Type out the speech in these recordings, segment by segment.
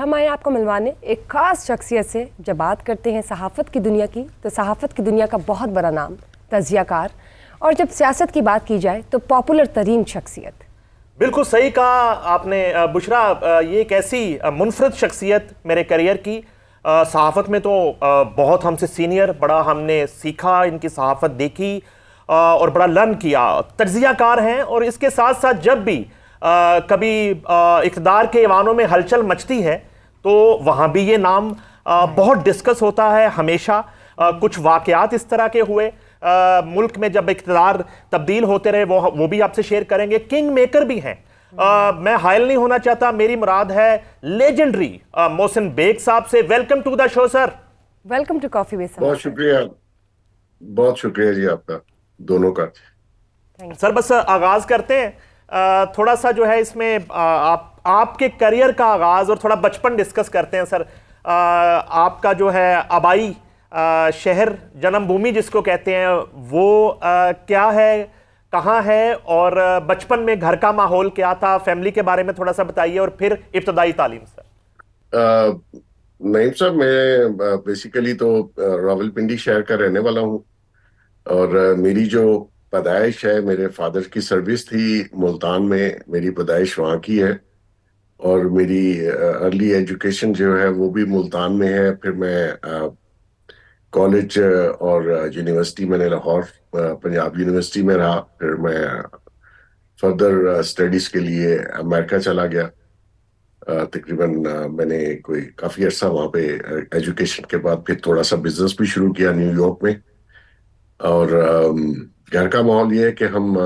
ہم آئے آپ کو ملوانے ایک خاص شخصیت سے. جب بات کرتے ہیں صحافت کی دنیا کی تو صحافت کی دنیا کا بہت بڑا نام تجزیہ کار, اور جب سیاست کی بات کی جائے تو پاپولر ترین شخصیت. بالکل صحیح کہا آپ نے بشرا, یہ ایک ایسی منفرد شخصیت میرے کریئر کی. صحافت میں تو بہت ہم سے سینئر, بڑا ہم نے سیکھا, ان کی صحافت دیکھی اور بڑا لرن کیا. تجزیہ کار ہیں اور اس کے ساتھ ساتھ جب بھی کبھی اقتدار کے ایوانوں میں ہلچل مچتی ہے تو وہاں بھی یہ نام بہت ڈسکس ہوتا ہے ہمیشہ. کچھ واقعات اس طرح کے ہوئے ملک میں جب اقتدار تبدیل ہوتے رہے, وہ بھی آپ سے شیئر کریں گے. کنگ میکر بھی ہیں, میں حائل نہیں ہونا چاہتا, میری مراد ہے لیجنڈری محسن بیگ صاحب سے. Welcome to the show sir. Welcome to coffee ways. بہت شکریہ, بہت شکریہ جی آپ کا دونوں کا. سر بس آغاز کرتے ہیں, تھوڑا سا جو ہے اس میں آپ کے کریئر کا آغاز اور تھوڑا بچپن ڈسکس کرتے ہیں سر. آپ کا جو ہے آبائی شہر, جنم بھومی جس کو کہتے ہیں, وہ کیا ہے, کہاں ہے, اور بچپن میں گھر کا ماحول کیا تھا, فیملی کے بارے میں تھوڑا سا بتائیے, اور پھر ابتدائی تعلیم سر. نہیں صاحب, میں بیسیکلی تو راولپنڈی شہر کا رہنے والا ہوں, اور میری جو پیدائش ہے, میرے فادر کی سروس تھی ملتان میں, میری پیدائش وہاں کی ہے, اور میری ارلی ایجوکیشن جو ہے وہ بھی ملتان میں ہے. پھر میں کالج اور یونیورسٹی میں نے لاہور پنجاب یونیورسٹی میں رہا. پھر میں فردر اسٹڈیز کے لیے امریکہ چلا گیا. تقریباً میں نے کوئی کافی عرصہ وہاں پہ ایجوکیشن کے بعد پھر تھوڑا سا بزنس بھی شروع کیا نیو یارک میں. اور گھر کا ماحول یہ ہے کہ ہم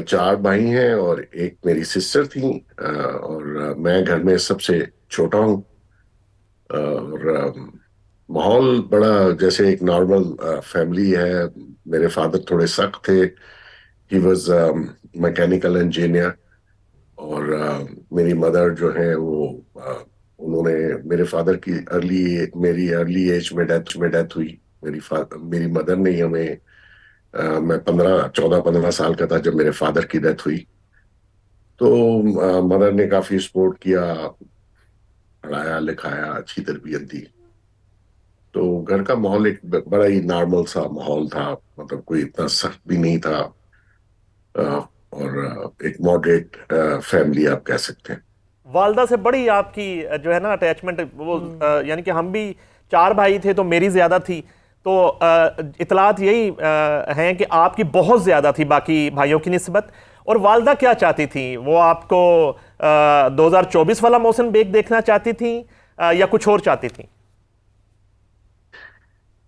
4 بھائی ہیں اور ایک میری سسٹر تھیں, اور میں گھر میں سب سے چھوٹا ہوں. اور ماحول بڑا جیسے ایک نارمل فیملی ہے. میرے فادر تھوڑے سخت تھے, ہی واز میکینیکل انجینئر, اور میری مدر جو ہیں وہ انہوں نے, میرے فادر کی میری ارلی ایج میں ڈیتھ ہوئی. میری مدر نے ہی ہمیں, میں 14-15 سال کا تھا جب میرے فادر کی ڈیتھ ہوئی. تو مدر نے کافی سپورٹ کیا, پڑھایا لکھایا, اچھی تربیت دی. تو گھر کا ماحول ایک بڑا ہی نارمل سا ماحول تھا, مطلب کوئی اتنا سخت بھی نہیں تھا, اور ایک ماڈریٹ فیملی آپ کہہ سکتے ہیں. والدہ سے بڑی آپ کی جو ہے نا اٹیچمنٹ, وہ یعنی کہ ہم بھی 4 بھائی تھے تو میری زیادہ تھی, تو اطلاعات یہی ہیں کہ آپ کی بہت زیادہ تھی باقی بھائیوں کی نسبت. اور والدہ کیا چاہتی تھیں, وہ آپ کو 2024 والا محسن بیگ دیکھنا چاہتی تھیں یا کچھ اور چاہتی تھیں؟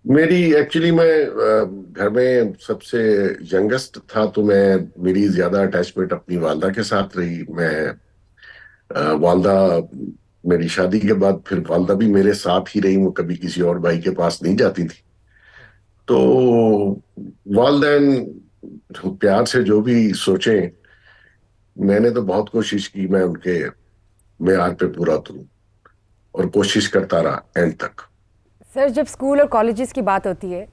میری ایکچولی میں گھر میں سب سے ینگسٹ تھا, تو میری زیادہ اٹیچمنٹ اپنی والدہ کے ساتھ رہی. والدہ میری شادی کے بعد پھر والدہ بھی میرے ساتھ ہی رہی, وہ کبھی کسی اور بھائی کے پاس نہیں جاتی تھی. تو والدین پیار سے جو بھی سوچیں, میں نے تو بہت کوشش کی میں ان کے معیار پہ پورا اتروں, اور کوشش کرتا رہا اینڈ تک. سر جب اسکول اور کالجز کی بات ہوتی ہے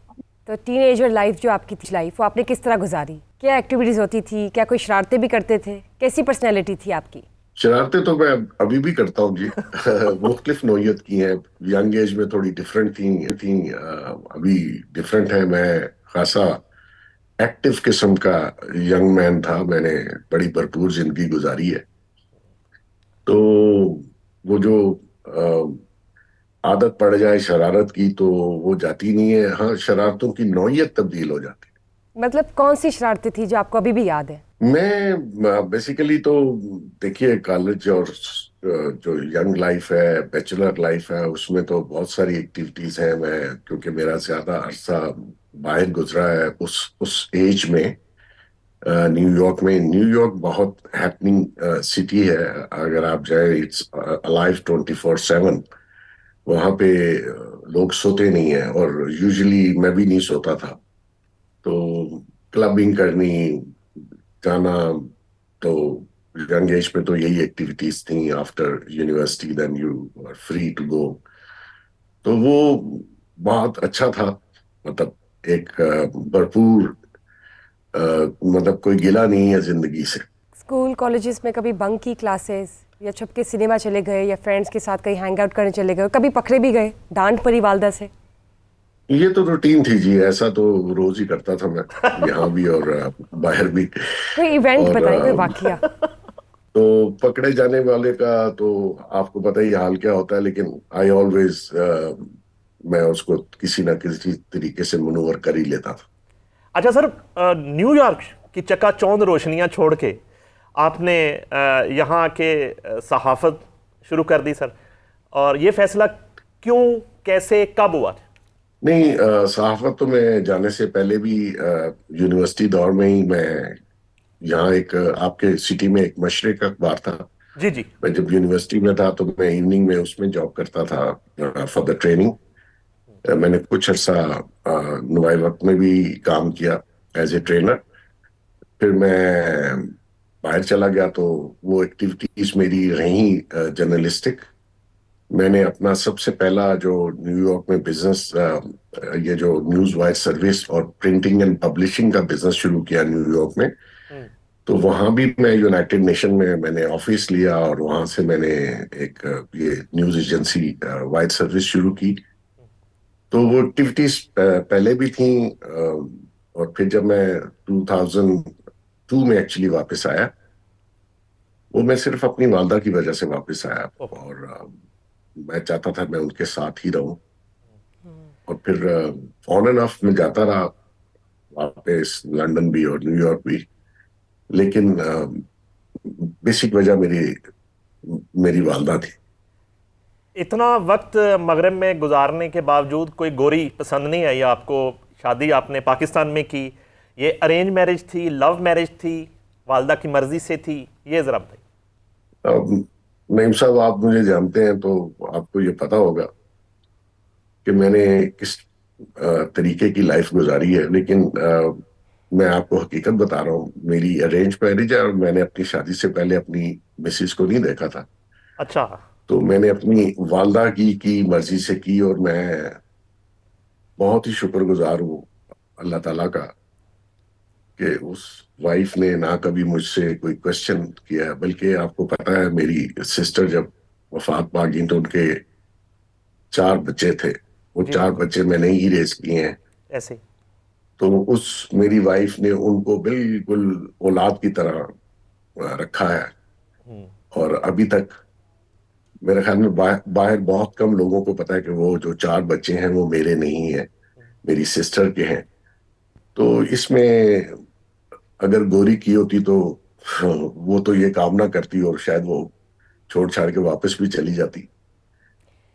تو ٹین ایجر لائف جو آپ کی تھی لائف, وہ آپ نے کس طرح گزاری؟ کیا ایکٹیویٹیز ہوتی تھی, کیا کوئی شرارتیں بھی کرتے تھے, کیسی پرسنالٹی تھی آپ کی؟ شرارتیں تو میں ابھی بھی کرتا ہوں جی, مختلف نوعیت کی ہیں. ینگ ایج میں تھوڑی ڈفرینٹ تھیں, ابھی ڈفرینٹ ہے. میں خاصا ایکٹیو قسم کا ینگ مین تھا, میں نے بڑی بھرپور زندگی گزاری ہے. تو وہ جو عادت پڑ جائے شرارت کی تو وہ جاتی نہیں ہے. ہاں, شرارتوں کی نوعیت تبدیل ہو جاتی ہے. مطلب کون سی شرارتیں تھی جو آپ کو ابھی بھی یاد ہے؟ میں بیسیکلی تو دیکھیے, کالج اور جو ینگ لائف ہے, بیچلر لائف ہے, اس میں تو بہت ساری ایکٹیویٹیز ہیں. میں کیونکہ میرا زیادہ عرصہ باہر گزرا ہے اس ایج میں, نیو یارک میں. نیو یارک بہت ہیپننگ سٹی ہے, اگر آپ جائیں اٹس الائیو 24/7. وہاں پہ لوگ سوتے نہیں ہیں, اور یوزلی میں بھی نہیں سوتا تھا. تو کلبنگ کرنی, جانا, تو ینگ ایج پہ تو یہی ایکٹیویٹیز تھیں. After university then you are free to go. تو وہ بہت اچھا تھا, مطلب ایک بھرپور, مطلب کوئی گلہ نہیں ہے زندگی سے. اسکول کالجز میں کبھی بنک کی کلاسز یا چھپ کے سنیما چلے گئے یا فرینڈس کے ساتھ کہیں ہینگ آؤٹ کرنے چلے گئے, کبھی پکڑے بھی گئے, ڈانٹ پڑی والدہ سے؟ یہ تو روٹین تھی جی, ایسا تو روز ہی کرتا تھا میں, یہاں بھی اور باہر بھی. کوئی ایونٹ بتائیں, کوئی واقعہ. تو پکڑے جانے والے کا تو آپ کو پتہ ہی حال کیا ہوتا ہے, لیکن آئی آلویز میں اس کو کسی نہ کسی طریقے سے منور کر ہی لیتا تھا. اچھا سر, نیو یارک کی چکا چوند روشنیاں چھوڑ کے آپ نے یہاں کے صحافت شروع کر دی سر, اور یہ فیصلہ کیوں, کیسے, کب ہوا؟ نہیں, صحافت تو میں جانے سے پہلے بھی یونیورسٹی دور میں ہی میں یہاں ایک آپ کے سٹی میں ایک مشرق اخبار تھا. جی جی. میں جب یونیورسٹی میں تھا تو میں ایوننگ میں اس میں جاب کرتا تھا فار دا ٹریننگ. میں نے کچھ عرصہ نوائے وقت میں بھی کام کیا ایز اے ٹرینر. پھر میں باہر چلا گیا تو وہ ایکٹیویٹیز میری رہیں جرنلسٹک. میں نے اپنا سب سے پہلا جو نیو یارک میں بزنس, یہ جو نیوز وائر سروس اور پرنٹنگ اینڈ پبلشنگ کا بزنس شروع کیا نیو یارک میں, تو وہاں بھی میں یونائٹڈ نیشن میں نے آفس لیا اور وہاں سے میں نے ایک یہ نیوز ایجنسی وائر سروس شروع کی. تو وہ ایکٹیویٹیز پہلے بھی تھیں, اور پھر جب میں 2002 میں ایکچولی واپس آیا, وہ میں صرف اپنی والدہ کی وجہ سے واپس آیا, اور میں چاہتا تھا میں ان کے ساتھ ہی رہوں. اور پھر آن اینڈ آف میں جاتا رہا واپس لندن بھی اور نیو یارک بھی, لیکن بیسک وجہ میری والدہ تھی. اتنا وقت مغرب میں گزارنے کے باوجود کوئی گوری پسند نہیں آئی آپ کو؟ شادی آپ نے پاکستان میں کی, یہ ارینج میرج تھی, لو میرج تھی, والدہ کی مرضی سے تھی, یہ ذرا بتائیے. نعیم صاحب, آپ مجھے جانتے ہیں تو آپ کو یہ پتا ہوگا کہ میں نے کس طریقے کی لائف گزاری ہے, لیکن میں آپ کو حقیقت بتا رہا ہوں, میری ارینج میرج ہے اور میں نے اپنی شادی سے پہلے اپنی مسز کو نہیں دیکھا تھا. اچھا. تو میں نے اپنی والدہ کی مرضی سے کی, اور میں بہت ہی شکر گزار ہوں اللہ تعالیٰ کا کہ اس وائف نے نہ کبھی مجھ سے کوئی کوشچن کیا, بلکہ آپ کو پتا ہے میری سسٹر جب وفات پا گئی تو ان کے 4 بچے تھے, وہ 4 بچے میں نے ہی ریز کیے ہیں ایسے. تو اس میری وائف نے ان کو بالکل اولاد کی طرح رکھا ہے, اور ابھی تک میرے خیال میں باہر بہت کم لوگوں کو پتا ہے کہ وہ جو 4 بچے ہیں وہ میرے نہیں ہیں, میری سسٹر کے ہیں. تو اس میں اگر گوری کی ہوتی تو وہ تو یہ کام نہ کرتی اور شاید وہ چھوڑ چھاڑ کے واپس بھی چلی جاتی.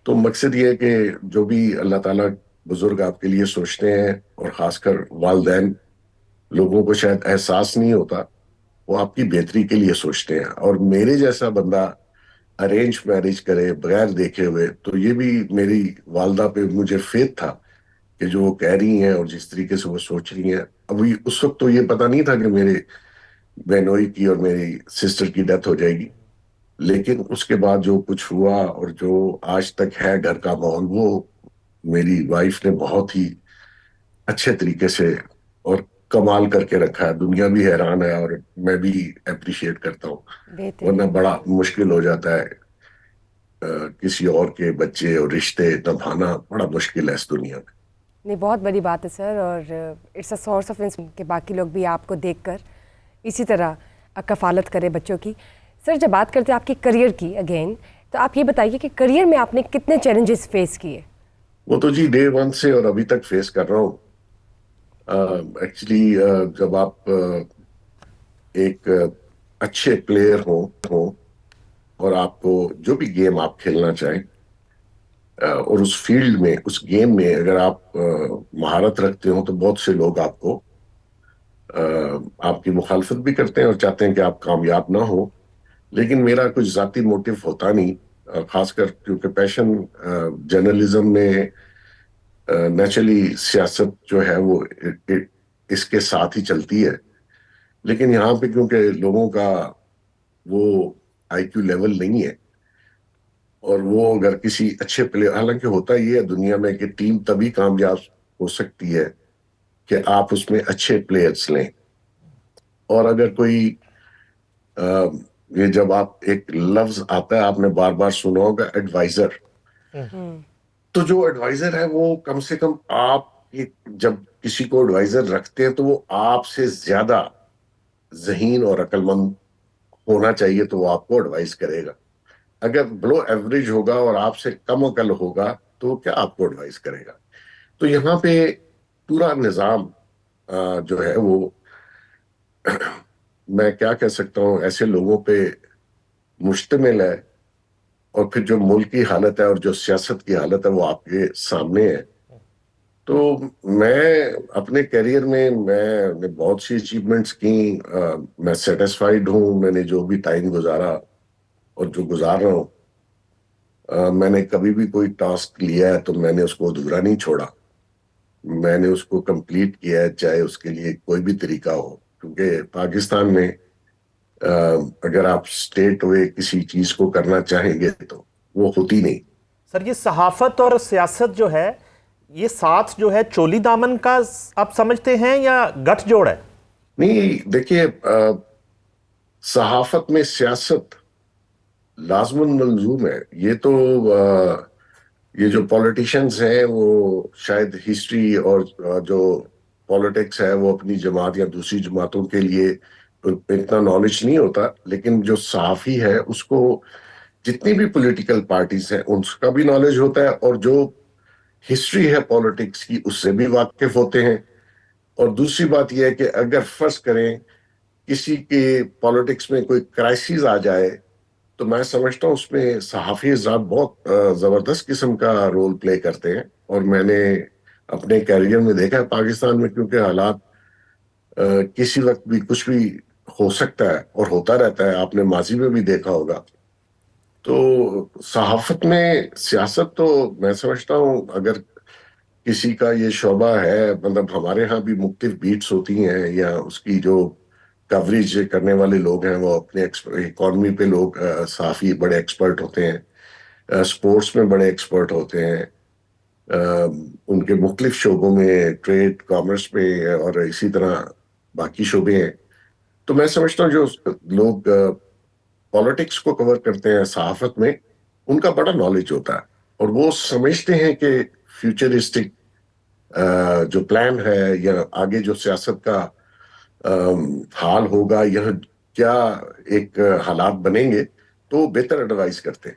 تو مقصد یہ ہے کہ جو بھی اللہ تعالیٰ بزرگ آپ کے لیے سوچتے ہیں, اور خاص کر والدین, لوگوں کو شاید احساس نہیں ہوتا, وہ آپ کی بہتری کے لیے سوچتے ہیں. اور میرے جیسا بندہ ارینج میرج کرے بغیر دیکھے ہوئے, تو یہ بھی میری والدہ پہ مجھے فیتھ تھا کہ جو وہ کہہ رہی ہیں اور جس طریقے سے وہ سوچ رہی ہیں. ابھی اس وقت تو یہ پتا نہیں تھا کہ میرے بہنوئی کی اور میری سسٹر کی ڈیتھ ہو جائے گی, لیکن اس کے بعد جو کچھ ہوا اور جو آج تک ہے گھر کا ماحول, وہ میری وائف نے بہت ہی اچھے طریقے سے اور کمال کر کے رکھا ہے. دنیا بھی حیران ہے اور میں بھی اپریشیٹ کرتا ہوں, ورنہ بڑا مشکل ہو جاتا ہے کسی اور کے بچے اور رشتے نبھانا بڑا مشکل ہے اس دنیا میں. نہیں, بہت بڑی بات ہے سر, اور it's a source of inspiration کہ باقی لوگ بھی آپ کو دیکھ کر اسی طرح کفالت کرے بچوں کی. سر, جب بات کرتے ہیں آپ کی کریئر کی اگین, تو آپ یہ بتائیے کہ کریئر میں آپ نے کتنے چیلنجز فیس کیے؟ وہ تو جی ڈے 1 سے اور ابھی تک فیس کر رہا ہوں. ایکچولی جب آپ ایک اچھے پلیئر ہوں اور آپ کو جو بھی گیم آپ کھیلنا چاہیں, اور اس فیلڈ میں اس گیم میں اگر آپ مہارت رکھتے ہو, تو بہت سے لوگ آپ کو آپ کی مخالفت بھی کرتے ہیں اور چاہتے ہیں کہ آپ کامیاب نہ ہو. لیکن میرا کچھ ذاتی موٹیو ہوتا نہیں, خاص کر کیونکہ پیشن جرنلزم میں نیچرلی سیاست جو ہے وہ اس کے ساتھ ہی چلتی ہے. لیکن یہاں پہ کیونکہ لوگوں کا وہ آئی کیو لیول نہیں ہے, اور وہ اگر کسی اچھے پلیئر, حالانکہ ہوتا یہ ہے دنیا میں کہ ٹیم تبھی کامیاب ہو سکتی ہے کہ آپ اس میں اچھے پلیئرز لیں, اور اگر کوئی یہ جب آپ ایک لفظ آتا ہے آپ نے بار بار سنا ہوگا ایڈوائزر، تو جو ایڈوائزر ہے وہ کم سے کم آپ کی جب کسی کو ایڈوائزر رکھتے ہیں تو وہ آپ سے زیادہ ذہین اور عقل مند ہونا چاہیے تو وہ آپ کو ایڈوائز کرے گا. اگر بلو ایوریج ہوگا اور آپ سے کم عقل ہوگا تو کیا آپ کو ایڈوائز کرے گا؟ تو یہاں پہ پورا نظام جو ہے وہ میں کیا کہہ سکتا ہوں ایسے لوگوں پہ مشتمل ہے، اور پھر جو ملک کی حالت ہے اور جو سیاست کی حالت ہے وہ آپ کے سامنے ہے. تو میں اپنے کیریئر میں نے بہت سی اچیومنٹس کی، میں سیٹسفائیڈ ہوں. میں نے جو بھی ٹائم گزارا اور جو گزار رہا ہوں، میں نے کبھی بھی کوئی ٹاسک لیا ہے تو میں نے اس کو ادھورا نہیں چھوڑا. میں نے اس کو کمپلیٹ کیا ہے، چاہے اس کے لیے کوئی بھی طریقہ ہو. کیونکہ پاکستان میں اگر آپ اسٹیٹ ہوئے کسی چیز کو کرنا چاہیں گے تو وہ ہوتی نہیں. سر یہ صحافت اور سیاست جو ہے یہ ساتھ جو ہے چولی دامن کا آپ سمجھتے ہیں یا گٹھ جوڑ ہے؟ نہیں دیکھیے، صحافت میں سیاست لازماً ملزوم ہے. یہ تو یہ جو پولیٹیشنز ہیں وہ شاید ہسٹری اور جو پولیٹکس ہے وہ اپنی جماعت یا دوسری جماعتوں کے لیے اتنا نالج نہیں ہوتا، لیکن جو صحافی ہے اس کو جتنی بھی پولیٹیکل پارٹیز ہیں ان کا بھی نالج ہوتا ہے، اور جو ہسٹری ہے پولیٹکس کی اس سے بھی واقف ہوتے ہیں. اور دوسری بات یہ ہے کہ اگر فرض کریں کسی کے پولیٹکس میں کوئی کرائسس آ جائے تو میں سمجھتا ہوں اس میں صحافی حضرات بہت زبردست قسم کا رول پلے کرتے ہیں. اور میں نے اپنے کیریئر میں دیکھا ہے پاکستان میں، کیونکہ حالات کسی وقت بھی کچھ بھی ہو سکتا ہے اور ہوتا رہتا ہے، آپ نے ماضی میں بھی دیکھا ہوگا. تو صحافت میں سیاست تو میں سمجھتا ہوں اگر کسی کا یہ شعبہ ہے، مطلب ہمارے ہاں بھی مختلف بیٹس ہوتی ہیں یا اس کی جو کوریج کرنے والے لوگ ہیں وہ اپنے اکانومی پہ لوگ صحافی بڑے ایکسپرٹ ہوتے ہیں، سپورٹس میں بڑے ایکسپرٹ ہوتے ہیں، ان کے مختلف شعبوں میں ٹریڈ کامرس میں اور اسی طرح باقی شعبے ہیں. تو میں سمجھتا ہوں جو لوگ پالیٹکس کو کور کرتے ہیں صحافت میں ان کا بڑا نالج ہوتا ہے، اور وہ سمجھتے ہیں کہ فیوچرسٹک جو پلان ہے یا آگے جو سیاست کا حال ہوگا یا کیا ایک حالات بنیں گے تو بہتر ایڈوائز کرتے ہیں.